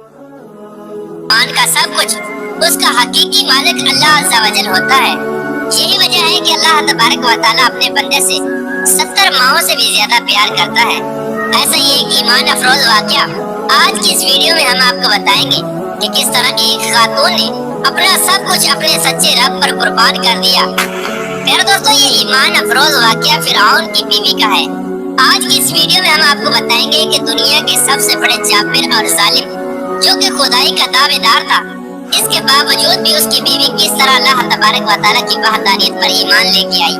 मान का सब कुछ उसका हकीकी मालिक अल्लाह अज़्ज़ा वजल होता है। यही वजह है कि अल्लाह तबारक व तआला अपने बंदे से 70 माओं से भी ज्यादा प्यार करता है। ऐसा ही एक ईमान अफरोज वाकया आज की इस वीडियो में हम आपको बताएंगे कि किस तरह एक खातून ने अपना सब कुछ अपने सच्चे रब पर कुर्बान कर दिया। प्यारे दोस्तों, ये ईमान अफरोज वाकया फिरौन की बीवी का है। आज की इस वीडियो में हम आपको बताएंगे कि दुनिया के सबसे बड़े जाबिर और जालिम जो कि खुदाई का दावेदार था, इसके बावजूद भी उसकी बीवी किस तरह अल्लाह तबारक व तआला की वहदानियत पर ईमान लेके आई।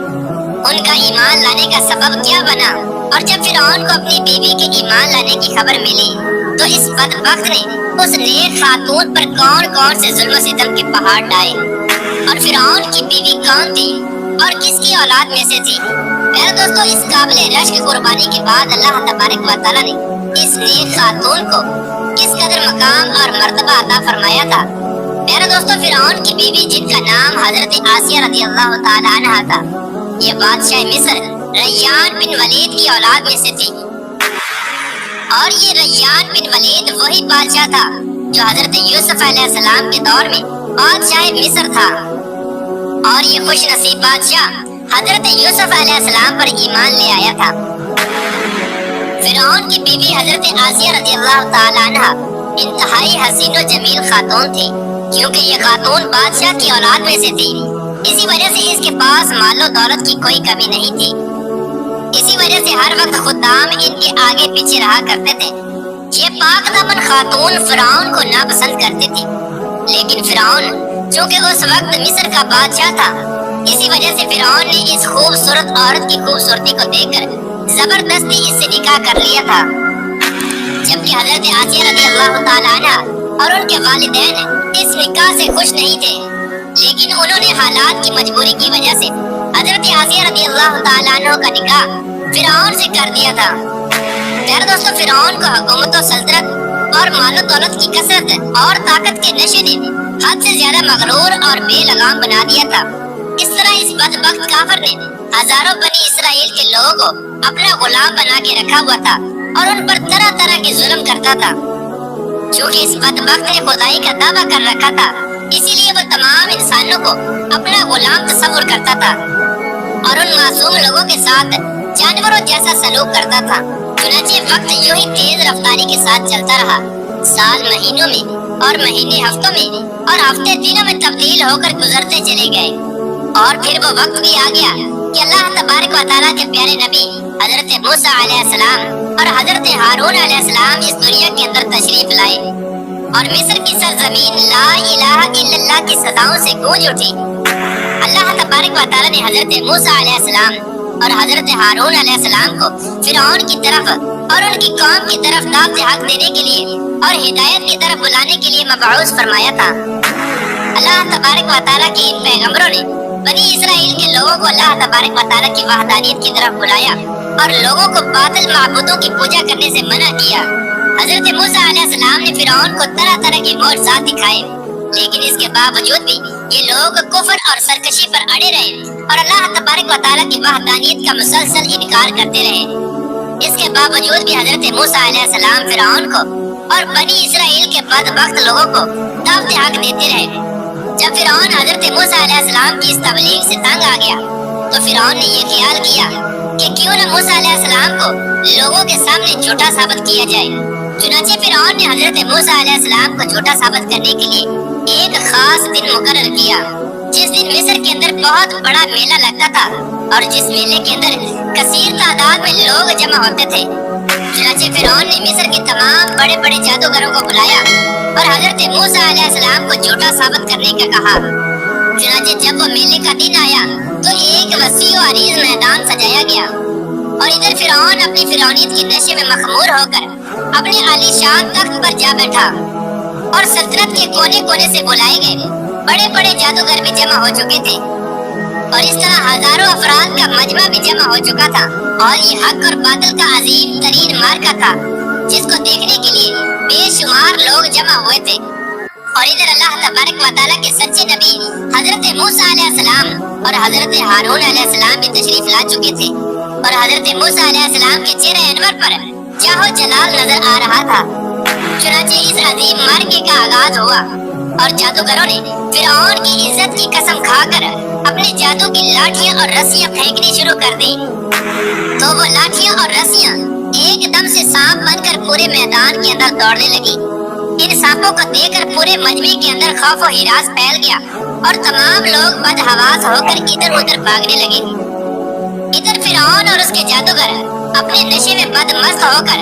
उनका ईमान लाने का सबब क्या बना, और जब फिरौन को अपनी बीवी के ईमान लाने की खबर मिली तो इस बदबख्त ने उस नेक खातून पर कौन कौन से जुल्म सितम के पहाड़ डाले, और फिरौन की बीवी कौन थी और किसकी औलाद में से थी। प्यारे दोस्तों, इस काबिल रश्क कुर्बानी के बाद अल्लाह तबारक व तआला ने इस नेक खातून को किस कदर मकाम और मर्तबा अता फरमाया था। प्यारे दोस्तों, फिरौन की बीवी जिनका नाम हजरत आसिया रज़ियल्लाहु ताला अन्हा था, ये बादशाह मिस्र रय्यान बिन वलीद की औलाद में से थी। और ये रय्यान बिन वलीद वही बादशाह था जो हजरत यूसुफ अलैहिस्सलाम के दौर में बादशाह मिस्र था। और ये खुश नसीब बादशाह हजरत यूसुफ अलैहिस्सलाम पर ईमान ले आया था। फिरौन की बीवी हजरत आसिया रज़ियल्लाहु ताला अन्हा इंतहाई हसीन व जमील खातून थी, क्योंकि ये खातून बादशाह की औलाद में से थी। इसी वजह से इसके पास मालो दौलत की कोई कमी नहीं थी। इसी वजह से हर वक्त खुद्दाम इनके आगे पीछे रहा करते थे। ये पाक दामन खातून फिरौन को नापसंद करती थी, लेकिन फिरौन चूँकि उस वक्त मिस्र का बादशाह था, इसी वजह से फिरौन ने इस खूबसूरत औरत की खूबसूरती को देखकर जबरदस्ती इससे निकाह कर लिया था। जबकि हजरत आसिया रज़ियल्लाहु ताला अन्हा और उनके वालिदैन इस निकाह से खुश नहीं थे, लेकिन उन्होंने हालात की मजबूरी की वजह से हजरत आसिया रज़ियल्लाहु ताला अन्हा का निकाह फिरौन से कर दिया था। प्यारे दोस्तों, फिरौन को हुकूमत और सल्तनत और मालो दौलत की कसरत और ताकत के नशे ने हद से ज्यादा मगरूर और बेलगाम बना दिया था। इस तरह इस बदबख्त काफिर ने हजारों बनी इसराइल के लोगों को अपना गुलाम बना के रखा हुआ था और उन पर तरह तरह के जुल्म करता था। क्योंकि इस बदबख्त ने खुदाई का दावा कर रखा था, इसीलिए वो तमाम इंसानों को अपना गुलाम तस्वुर करता था और उन मासूम लोगों के साथ जानवरों जैसा सलूक करता था। चुनांचे वक्त यूं ही तेज रफ्तारी के साथ चलता रहा। साल महीनों में और महीने हफ्तों में और हफ्ते दिनों में तब्दील होकर गुजरते चले गए। और फिर वो वक्त भी आ गया कि अल्लाह तबारक व तआला के प्यारे नबी हजरत मूसा अलैहिस्सलाम और हजरत हारून अलैहिस्सलाम इस दुनिया के अंदर तशरीफ लाए और मिस्र की सरजमीन ला इलाहा इल्लल्लाह की सदाओं से गूंज उठी। अल्लाह तबारक व तआला ने हजरत मूसा अलैहिस्सलाम और हजरत हारून अलैहिस्सलाम को फिरौन की तरफ और उनकी कौम की तरफ दावत हक देने के लिए और हिदायत की तरफ बुलाने के लिए मबऊस फरमाया था। अल्लाह तबारक व तआला के इन पैगंबरों ने बनी इसराइल के लोगों को अल्लाह तबारक व तआला की वहदानियत की तरफ बुलाया और लोगों को बातिल माबूदों की पूजा करने से मना किया। हजरत मूसा अलैहिस्सलाम ने फिरौन को तरह तरह के मोअज़िज़ात दिखाए, लेकिन इसके बावजूद भी ये लोग कुफ्र और सरकशी पर अड़े रहे और अल्लाह तबारक व तआला की वहदानियत का मुसलसल इनकार करते रहे। इसके बावजूद भी हजरत मूसा अलैहिस्सलाम फिरौन को और बनी इसराइल के बदबख्त लोगों को दावत हक देते रहे। जब फिरौन हजरत मूसा अलैहिस्सलाम की इस तबलीग से तंग आ गया तो फिरौन ने यह ख्याल किया कि क्यों न मूसा अलैहिस्सलाम को लोगों के सामने झूठा साबित किया जाए। चुनांचे फिरौन ने हजरत मूसा अलैहिस्सलाम को झूठा साबित करने के लिए एक खास दिन मुकर्रर किया, जिस दिन मिस्र के अंदर बहुत बड़ा मेला लगता था और जिस मेले के अंदर कसीर तादाद में लोग जमा होते थे। चुनांचे फिरौन ने मिस्र के तमाम बड़े बड़े जादूगरों को बुलाया और हजरत मूसा अलैहिस्सलाम को झूठा साबित करने का कहा। चुनांचे जब वो मेले का दिन आया तो एक वसी व अरीज मैदान सजाया गया और इधर फिरौन अपनी फिरौनियत के नशे में मखमूर होकर अपने आलीशान तख्त पर जा बैठा और सल्तनत के कोने कोने से बुलाए गए बड़े बड़े जादूगर भी जमा हो चुके थे और इस तरह हजारों अफराद का मजमा भी जमा हो चुका था। और ये हक और बातिल का अजीम तरीन मार्का था, जिसको देखने के लिए बेशुमार लोग जमा हुए थे। और इधर अल्लाह तबारक व तआला के सच्चे नबी हजरत मूसा अलैहिस्सलाम और हजरत हारून अलैहिस्सलाम भी तशरीफ ला चुके थे और हजरत मूसा अलैहिस्सलाम के चेहरे अनवर पर जाहो जलाल नजर आ रहा था। चुनाचे इस अजीम मार्के का आगाज हुआ और जादूगरों ने फिरौन की इज्जत की कसम खाकर अपने जादू की लाठियां और रस्सियां फेंकनी शुरू कर दी। तो वो लाठियां और रस्सियां एकदम से सांप बनकर पूरे मैदान के अंदर दौड़ने लगी। इन सांपों को देखकर पूरे मजमे के अंदर खौफ और हिरास फैल गया और तमाम लोग बदहवास होकर इधर उधर भागने लगे। इधर फिरौन और उसके जादूगर अपने नशे में बदमस्त होकर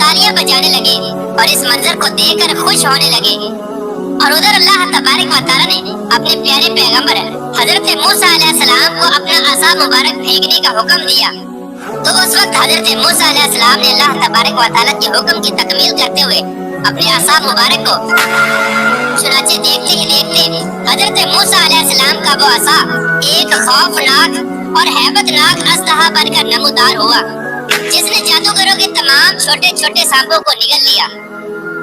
तालियां बजाने लगे और इस मंजर को देखकर खुश होने लगे। और उधर अल्लाह तबारक व तआला ने अपने प्यारे पैगंबर हजरत मूसा अलैहिस्सलाम को अपना असा मुबारक फेंकने का हुक्म दिया। तो उस वक्त हजरत मूसा अलैहिस्सलाम ने अल्लाह तबारक व तआला के हुक्म की तकमील करते हुए अपने असा मुबारक को चुनाचे देखते ही देखते हजरत मूसा अलैहिस्सलाम का वो असा एक खौफनाक और हैबतनाक अस्तहा बनकर नमूदार हुआ, जिसने जादूगरों के तमाम छोटे छोटे सांपों को निगल लिया।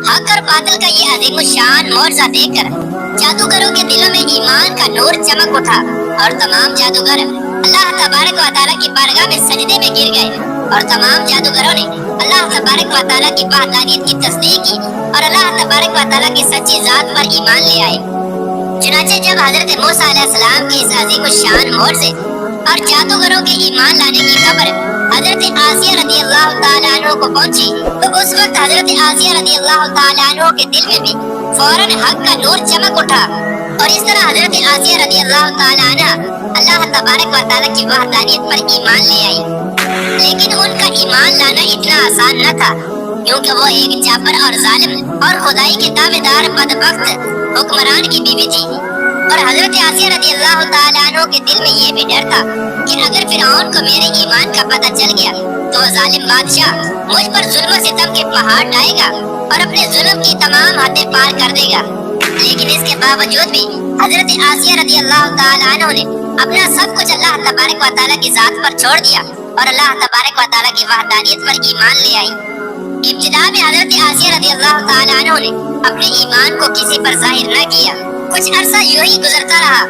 हक और बातिल का ये अजीमुशान मोर्चा देखकर जादूगरों के दिलों में ईमान का नूर चमक उठा और तमाम जादूगर अल्लाह तबारक व तआला की बारगाह में सजदे में गिर गए। और तमाम जादूगरों ने अल्लाह तबारक व तआला की वहदानियत की तस्दीक की और अल्लाह तबारक व तआला की सच्ची जात पर ईमान ले आए। चुनाचे जब हजरत मूसा अलैहिस्सलाम के इस अजीमुशान मोर्चे और जादूगरों के ईमान लाने की खबर हजरत आसिया रज़ियल्लाहु ताला अन्हा को पहुंची, तो उस वक्त हजरत आसिया रज़ियल्लाहु ताला अन्हा के दिल में भी फौरन हक का नूर चमक उठा। और इस तरह हजरत आसिया रज़ियल्लाहु ताला अन्हा अल्लाह तबारक व तआला की वहदानियत पर ईमान ले आई। लेकिन उनका ईमान लाना इतना आसान न था, क्योंकि वो एक जाबर और जालिम और खुदाई के दावेदार बदबख्त हुक्मरान की बीवी थी। और हजरत आसिया रज़ियल्लाहु ताला अन्हा के दिल में ये भी डर था कि अगर फिरौन को मेरे ईमान का पता चल गया तो जालिम बादशाह मुझ पर जुल्म और सितम के पहाड़ ढाएगा और अपने जुल्म की तमाम हदें पार कर देगा। लेकिन इसके बावजूद भी हजरत आसिया रज़ियल्लाहु ताला अन्हा ने अपना सब कुछ अल्लाह तबारक व तआला की जात पर छोड़ दिया और अल्लाह तबारक व तआला की वहदानियत पर ईमान ले आई। इब्तिदा में हजरत आसिया रज़ियल्लाहु ताला अन्हा ने अपने ईमान को किसी पर जाहिर न किया। कुछ अरसा यूं ही गुजरता रहा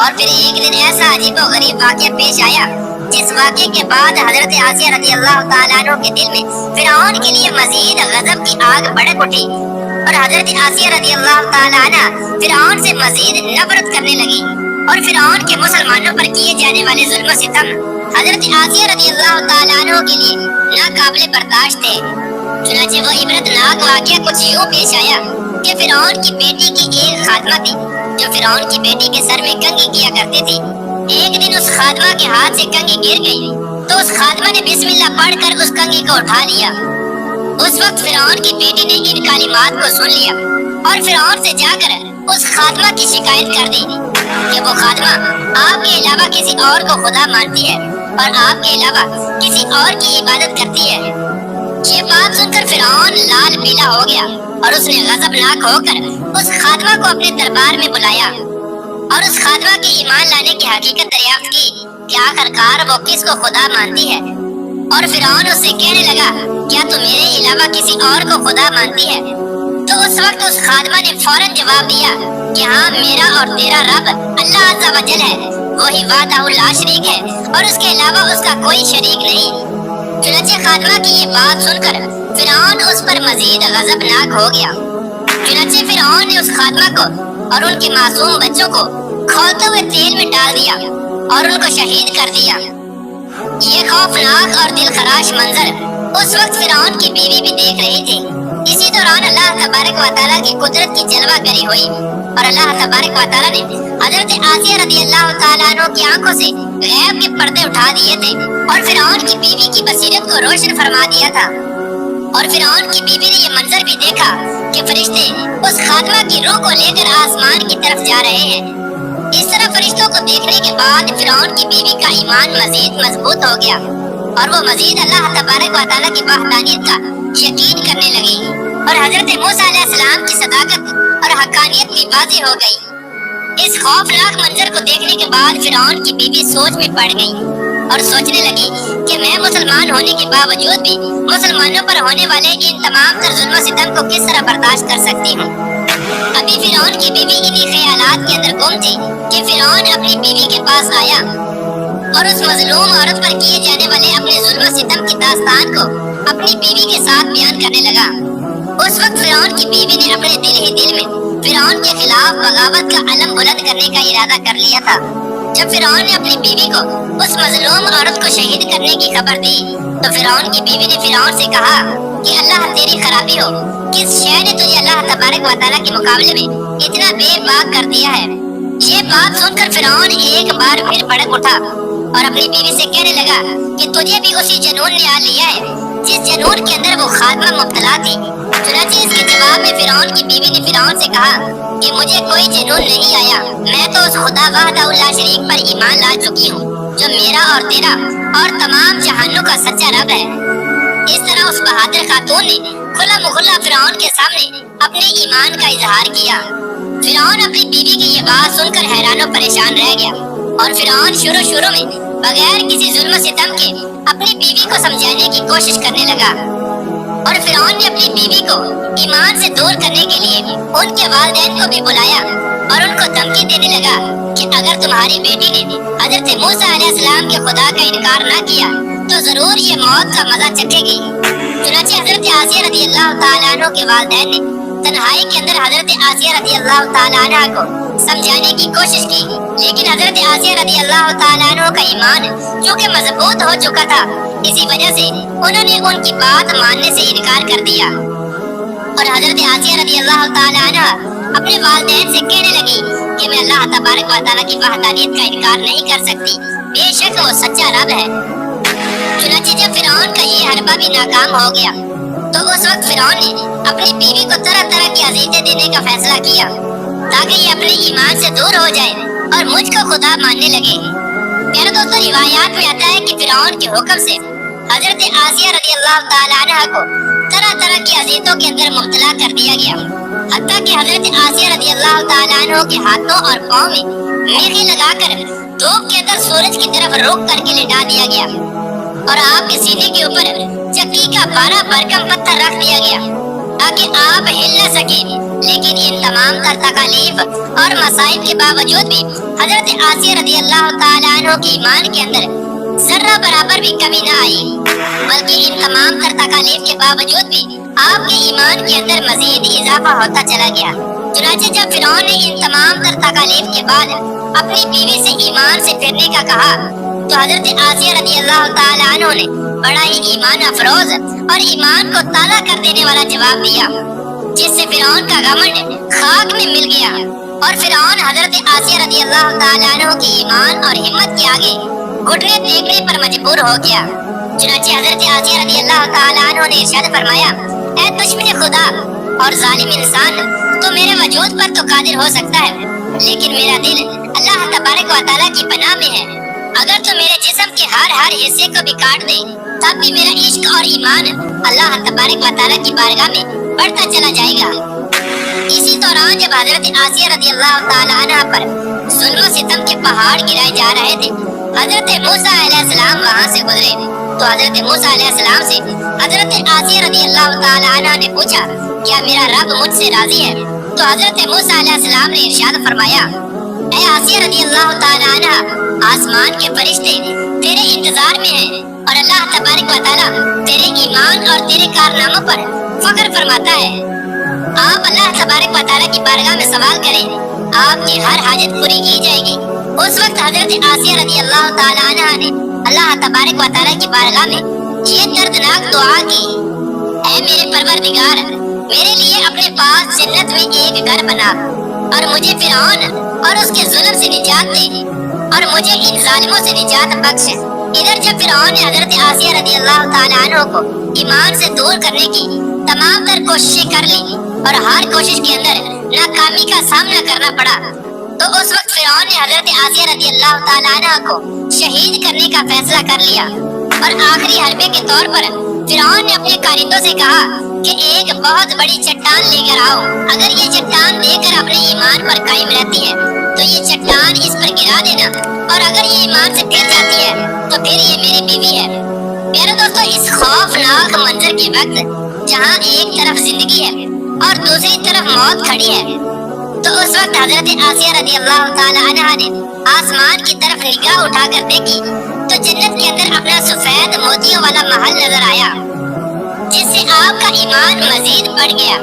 और फिर एक दिन ऐसा अजीब और गरीब वाक़या पेश आया, जिस वाक़े के बाद हजरत आसिया रज़ियल्लाहु ताला अन्हा के दिल में फिरौन के लिए मजीद गज़ब की आग भड़क उठी और हजरत आसिया रज़ियल्लाहु ताला अन्हा फिरौन से मजीद नफरत करने लगी। और फिरौन के मुसलमानों पर किए जाने वाले जुल्म सितम हजरत आसिया रज़ियल्लाहु ताला अन्हा के लिए नाकाबिले बर्दाश्त थे। चुनांचे वो इबरतनाक वाक़या कुछ यूं पेश आया कि फिरौन की बेटी की एक खादमा थी जो फिरौन की बेटी के सर में कंघी किया करती थी। एक दिन उस खादमा के हाथ से कंघी गिर गई, तो उस खादमा ने बिस्मिल्लाह पढ़कर उस कंघी को उठा लिया। उस वक्त फिरौन की बेटी ने इन कालिमात को सुन लिया और फिरौन से जाकर उस खादमा की शिकायत कर दी कि वो खादमा आपके अलावा किसी और को खुदा मानती है और आपके अलावा किसी और की इबादत करती है। ये बात सुनकर फिरौन लाल पीला हो गया और उसने गजबनाक होकर उस खादमा को अपने दरबार में बुलाया और उस खादमा के ईमान लाने की हकीकत दरियाफ्त की कि आखिरकार वो किसको खुदा मानती है। और फिरौन उससे कहने लगा, क्या तू मेरे अलावा किसी और को खुदा मानती है? तो उस वक्त उस खादमा ने फौरन जवाब दिया कि हाँ, मेरा और तेरा रब अल्लाह अज़्ज़ा व जल है, वही वाहदहु ला शरीक है और उसके अलावा उसका कोई शरीक नहीं। चुनांचे खादमा की ये बात सुनकर फिरौन उस पर मजीद गजबनाक हो गया। चुनांचे फिरौन ने उस खादमा को और उनके मासूम बच्चों को खौलते हुए तेल में डाल दिया और उनको शहीद कर दिया। ये खौफनाक और दिलखराश मंजर उस वक्त फिरौन की बीवी भी देख रही थी। इसी दौरान अल्लाह तबारक व तआला की कुदरत की जलवागरी हुई और अल्लाह तबारक व तआला ने हजरत आसिया रज़ियल्लाहु ताला अन्हा की आंखों से गैब के पर्दे उठा दिए थे और फिरौन की बीवी की बसीरत को रोशन फरमा दिया था। और फिरौन की बीवी ने ये मंजर भी देखा कि फरिश्ते उस खादमा की रूह को लेकर आसमान की तरफ जा रहे हैं। इस तरह फरिश्तों को देखने के बाद फिरौन की बीवी का ईमान मजीद मजबूत हो गया और वो मजीद अल्लाह तबारक व तआला की वहदानियत का यकीन करने लगी और हजरत मूसा अलैहिस्सलाम की सदाकत और हक्कानियत भी वाज़ेह हो गई। इस खौफनाक मंजर को देखने के बाद फिरौन की बीवी सोच में पड़ गई और सोचने लगी कि मैं मुसलमान होने के बावजूद भी मुसलमानों पर होने वाले इन तमाम तर जुल्म सितम को किस तरह बर्दाश्त कर सकती हूँ। अभी फिरौन की बीवी इन्हीं ख्यालात के अंदर गुम थी कि फिरौन अपनी बीवी के पास आया और उस मजलूम औरत पर किए जाने वाले अपने जुल्म सितम की दास्तान को अपनी बीवी के साथ बयान करने लगा। उस वक्त फिरौन की बीवी ने अपने दिल ही दिल में फिरौन के खिलाफ बगावत का अलम बुलंद करने का इरादा कर लिया था। जब फिरौन ने अपनी बीवी को उस मजलूम औरत को शहीद करने की खबर दी तो फिरौन की बीवी ने फिरौन से कहा कि अल्लाह तेरी खराबी हो, किस शय ने तुझे अल्लाह तबारक व तआला के मुकाबले में इतना बेबाक कर दिया है। ये बात सुनकर फिरौन एक बार फिर भड़क उठा और अपनी बीवी से कहने लगा कि तुझे भी उसी जनून ने आ लिया है जिस जनून के अंदर वो खात्मा मुब्तला थी। चुनांचे इसके जवाब में फिरौन की बीवी ने फिरौन से कहा कि मुझे कोई जनून नहीं आया, मैं तो उस खुदा वहदहू ला शरीक पर ईमान ला चुकी हूँ जो मेरा और तेरा और तमाम जहानों का सच्चा रब है। इस तरह उस बहादुर खातून ने खुला मुखल्ला फिरौन के सामने अपने ईमान का इजहार किया। फिरौन अपनी बीवी की ये बात सुनकर हैरान और परेशान रह गया और फिरौन शुरू में बगैर किसी जुल्म सितम के अपनी बीवी को समझाने की कोशिश करने लगा और फिरौन ने अपनी बीवी को ईमान से दूर करने के लिए उनके वालिदैन को भी बुलाया और उनको धमकी देने लगा कि अगर तुम्हारी बेटी ने हजरत मूसा अलैहिस्सलाम के खुदा का इनकार न किया तो जरूर ये मौत का मजा चखेगी। चुनांचे हजरत आसिया रज़ी अल्लाह तआला अन्हा के वालिदैन ने तन्हाई के अंदर हजरत आसिया रज़ी अल्लाह तआला अन्हा को समझाने की कोशिश की, लेकिन हजरत आसिया रज़ी अल्लाह तआला अन्हा का ईमान चूँकि मजबूत हो चुका था, इसी वजह से उन्होंने उनकी बात मानने से इनकार कर दिया और हजरत आसिया रज़ी अल्लाह तआला अन्हा अपने वालिदैन से कहने लगी कि मैं अल्लाह तबारक व तआला की वहदानियत का इनकार नहीं कर सकती, बेशक वो सच्चा रब है। चुनांचे जब फिरौन का ये हरबा भी नाकाम हो गया तो उस वक्त फिरौन ने अपनी बीवी को तरह तरह की अज़ियतें देने का फैसला किया ताकि ये अपने ईमान से दूर हो जाए और मुझको खुदा मानने लगे। प्यारे दोस्तों, रिवायात में आता है कि फिरौन के हुक्म से हजरत आसिया रज़ी अल्लाह तआला अन्हा को तरह तरह की अज़ियतों के अंदर मुब्तला कर दिया गया, हत्ता कि हजरत आसिया रज़ी अल्लाह तआला अन्हा के हाथों और पाँव में मेखी लगाकर धूप के अंदर सूरज की तरफ रुख करके लिटा दिया गया और आपके सीने के ऊपर चक्की का 12 भरकम पत्थर रख दिया गया ताकि आप हिल न सके। लेकिन इन तमाम तर तकालीफ और मसाइब के बावजूद भी हजरत आसिया रज़ी अल्लाह तआला अन्हा के ईमान के अंदर जर्रा बराबर भी कमी न आई, बल्कि इन तमाम तर तकालीफ के बावजूद भी आपके ईमान के अंदर मजीद इजाफा होता चला गया। चुनांचे जब फिरौन ने इन तमाम तर तकालीफ के बाद अपनी बीवी से ईमान से फिरने का कहा तो हजरत आसिया रज़ी अल्लाह तआला अन्हा ने बड़ा ही ईमान अफरोज और ईमान को ताला कर देने वाला जवाब दिया, जिससे फिरौन का घमंड खाक में मिल गया और फिरौन हजरत आसिया रज़ी अल्लाह तआला अन्हा के ईमान और हिम्मत के आगे घुटने टेकने पर मजबूर हो गया। चुनांचे हजरत आसिया रज़ी अल्लाह तआला अन्हा ने इरशाद फरमाया, ऐ दुश्मन खुदा और जालिम इंसान, तो मेरे वजूद पर तो कादिर हो सकता है, लेकिन मेरा दिल अल्लाह तबारक व तआला की पनाह में है। अगर तो मेरे जिस्म के हर हिस्से को भी काट दे तब भी मेरा इश्क और ईमान अल्लाह तबारक व तआला की बारगाह में बढ़ता चला जाएगा। इसी दौरान जब हजरत आसिया रज़ी अल्लाह तआला अन्हा पर जुल्म सितम के पहाड़ गिराए जा रहे थे, हजरत मूसा अलैहिस्सलाम वहां से गुजरे तो हजरत मूसा अलैहिस्सलाम से हजरत आसिया रज़ी अल्लाह तआला अन्हा ने पूछा, क्या मेरा रब मुझसे राजी है? तो हजरत मूसा अलैहिस्सलाम ने इरशाद फरमाया, ऐ आसिया रज़ी अल्लाह तआला अन्हा, आसमान के फरिश्ते तेरे इंतजार में हैं और अल्लाह तबारक व तआला तेरे ईमान और तेरे कारनामों पर फख्र फरमाता है। आप अल्लाह तबारक व तआला की बारगाह में सवाल करें, आपकी हर हाजत पूरी की जाएगी। उस वक्त हजरत आसिया रज़ी अल्लाह तआला अन्हा ने अल्लाह तबारक व तआला की बारगाह में ये दर्दनाक दुआ की, ऐ मेरे परवरदिगार, मेरे लिए अपने पास जन्नत में एक घर बना और मुझे फिरौन और उसके जुल्म से निजात दे और मुझे इन जालिमों से निजात बख्श। इधर जब फिरौन ने हजरत आसिया रज़ी अल्लाह तआला अन्हा को ईमान से दूर करने की तमाम तर कोशिशें कर ली और हर कोशिश के अंदर नाकामी का सामना करना पड़ा, तो उस वक्त फिरौन ने हजरत आसिया रज़ी अल्लाह तआला अन्हा को शहीद करने का फैसला कर लिया और आखिरी हरबे के तौर पर फिरौन ने अपने कारिंदों से कहा कि एक बहुत बड़ी चट्टान लेकर आओ। अगर ये चट्टान लेकर अपने ईमान पर कायम रहती है तो ये चट्टान इस पर गिरा देना, और अगर ये ईमान से फिर जाती है तो फिर ये मेरी बीवी है। प्यारे दोस्तों, इस खौफनाक मंजर के वक्त जहाँ एक तरफ जिंदगी है और दूसरी तरफ मौत खड़ी है, तो उस वक्त हजरत आसिया रज़ी अल्लाह तआला अन्हा ने आसमान की तरफ निगाह उठाकर देखी तो जन्नत के अंदर अपना सफेद मोतियों वाला महल नजर आया। جس سے آپ کا ایمان مزید بڑھ گیا،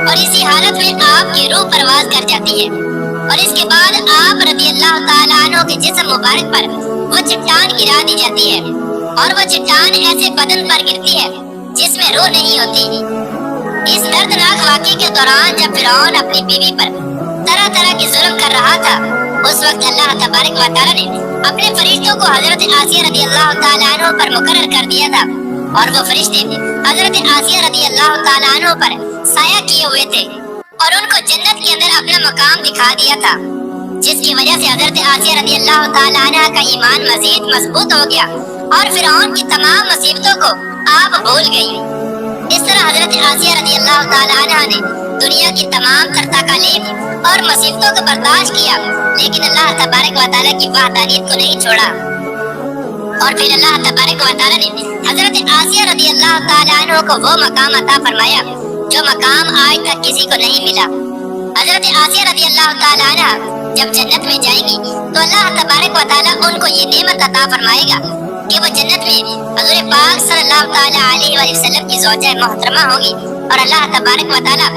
اور اسی حالت میں آپ کی روح پرواز کر جاتی ہے، اور اس کے بعد آپ رضی اللہ تعالیٰ عنہ کے جسم مبارک پر وہ چٹان گرا دی جاتی ہے، اور وہ چٹان ایسے بدن پر گرتی ہے جس میں روح نہیں ہوتی۔ اس دردناک واقعے کے دوران جب فرعون اپنی بیوی پر طرح طرح کے ظلم کر رہا تھا، اس وقت اللہ تبارک و تعالیٰ نے اپنے فرشتوں کو حضرت آسیہ رضی اللہ تعالیٰ عنہ پر مقرر کر دیا تھا، اور وہ فرشتے حضرت آسیہ رضی اللہ تعالیٰ عنہ پر سایہ کیے ہوئے تھے، اور ان کو جنت کے اندر اپنا مقام دکھا دیا تھا، جس کی وجہ سے حضرت آسیہ رضی اللہ تعالیٰ عنہ کا ایمان مزید مضبوط ہو گیا، اور فرعون کی تمام مصیبتوں کو آپ بھول گئی۔ اس طرح حضرت آسیہ رضی اللہ تعالیٰ عنہ نے دنیا کی تمام تر تکالیف اور مصیبتوں کو برداشت کیا، لیکن اللہ تبارک و تعالیٰ کی وحدانیت کو نہیں چھوڑا، اور پھر اللہ تبارک و تعالیٰ نے حضرت آسیہ رضی اللہ تعالیٰ عنہ کو وہ مقام عطا فرمایا جو مقام آج تک کسی کو نہیں ملا۔ حضرت آسیہ رضی اللہ تعالیٰ عنہ جب جنت میں جائیں گی تو اللہ تبارک و تعالیٰ ان کو یہ نعمت عطا فرمائے گا کہ وہ جنت میں حضور پاک صلی اللہ تعالیٰ علیہ وسلم کی زوجہ محترمہ ہوگی، اور اللہ تبارک و تعالیٰ